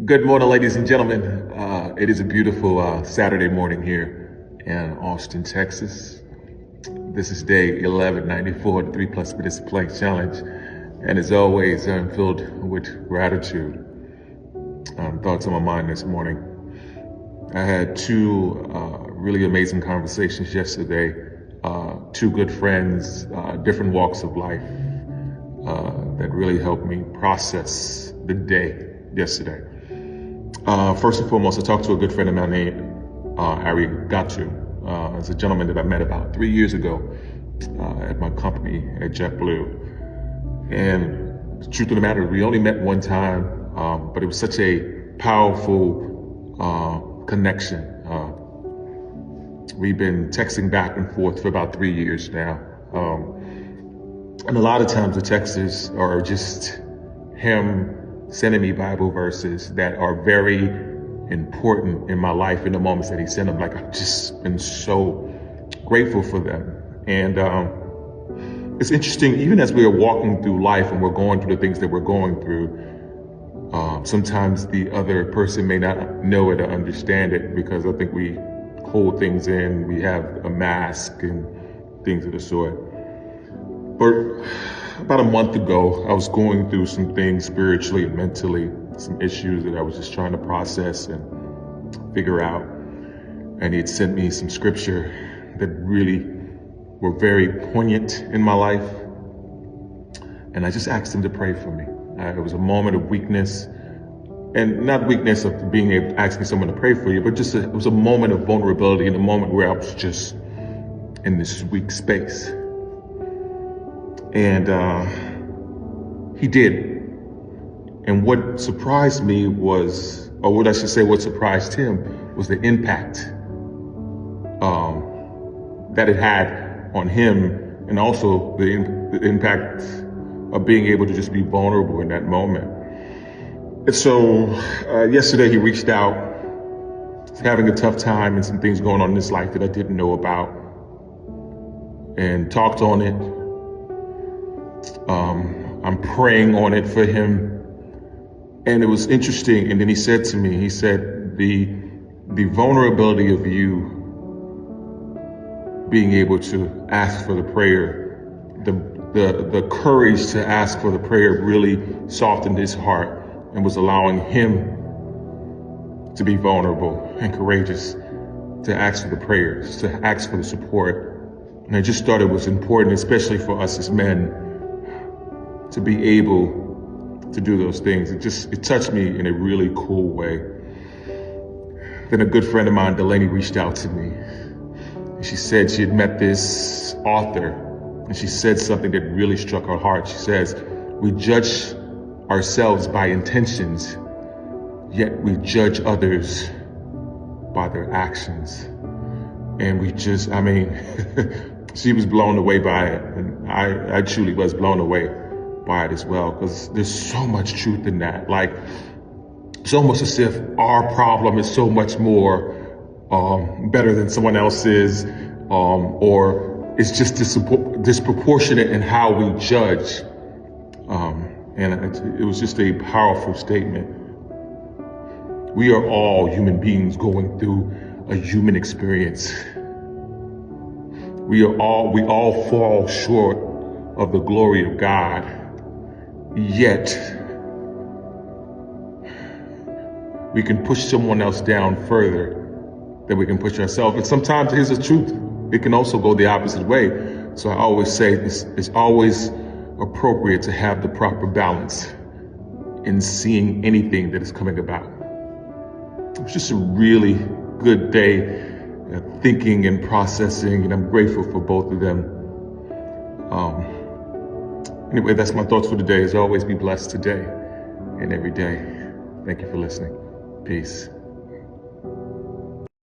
Good morning, ladies and gentlemen. It is a beautiful Saturday morning here in Austin, Texas. This is day 1194, the 3+ minutes plank challenge. And as always, I'm filled with gratitude. Thoughts on my mind this morning. I had two really amazing conversations yesterday. Two good friends, different walks of life, that really helped me process the day yesterday. First and foremost, I talked to a good friend of mine named Ari Gatu. It's a gentleman that I met about 3 years ago at my company at JetBlue. And the truth of the matter is we only met one time, but it was such a powerful connection. We've been texting back and forth for about 3 years now. And a lot of times the texts are just him sending me Bible verses that are very important in my life in the moments that he sent them. Like, I've just been so grateful for them. And it's interesting, even as we are walking through life and we're going through the things that we're going through, sometimes the other person may not know it or understand it, because I think we hold things in, we have a mask and things of the sort. But about a month ago, I was going through some things spiritually and mentally, some issues that I was just trying to process and figure out. And he had sent me some scripture that really were very poignant in my life. And I just asked him to pray for me. It was a moment of weakness, and not weakness of being able to asking someone to pray for you, but just it was a moment of vulnerability, and a moment where I was just in this weak space. And he did. And what surprised me was, or what I should say, what surprised him was the impact that it had on him, and also the impact of being able to just be vulnerable in that moment. And so yesterday he reached out, having a tough time and some things going on in his life that I didn't know about, and talked on it. I'm praying on it for him. And it was interesting. And then he said to me, he said, the vulnerability of you being able to ask for the prayer, the courage to ask for the prayer really softened his heart and was allowing him to be vulnerable and courageous, to ask for the prayers, to ask for the support. And I just thought it was important, especially for us as men, to be able to do those things. It touched me in a really cool way. Then a good friend of mine, Delaney, reached out to me. And she said she had met this author, and she said something that really struck her heart. She says, we judge ourselves by intentions, yet we judge others by their actions. And she was blown away by it. And I truly was blown away by it as well, because there's so much truth in that. Like, it's almost as if our problem is so much more better than someone else's, or it's just disproportionate in how we judge. And it was just a powerful statement. We are all human beings going through a human experience. We all fall short of the glory of God. Yet, we can push someone else down further than we can push ourselves. And sometimes, here's the truth, it can also go the opposite way. So I always say it's always appropriate to have the proper balance in seeing anything that is coming about. It was just a really good day thinking and processing, and I'm grateful for both of them. Anyway, that's my thoughts for today. As always, be blessed today and every day. Thank you for listening. Peace.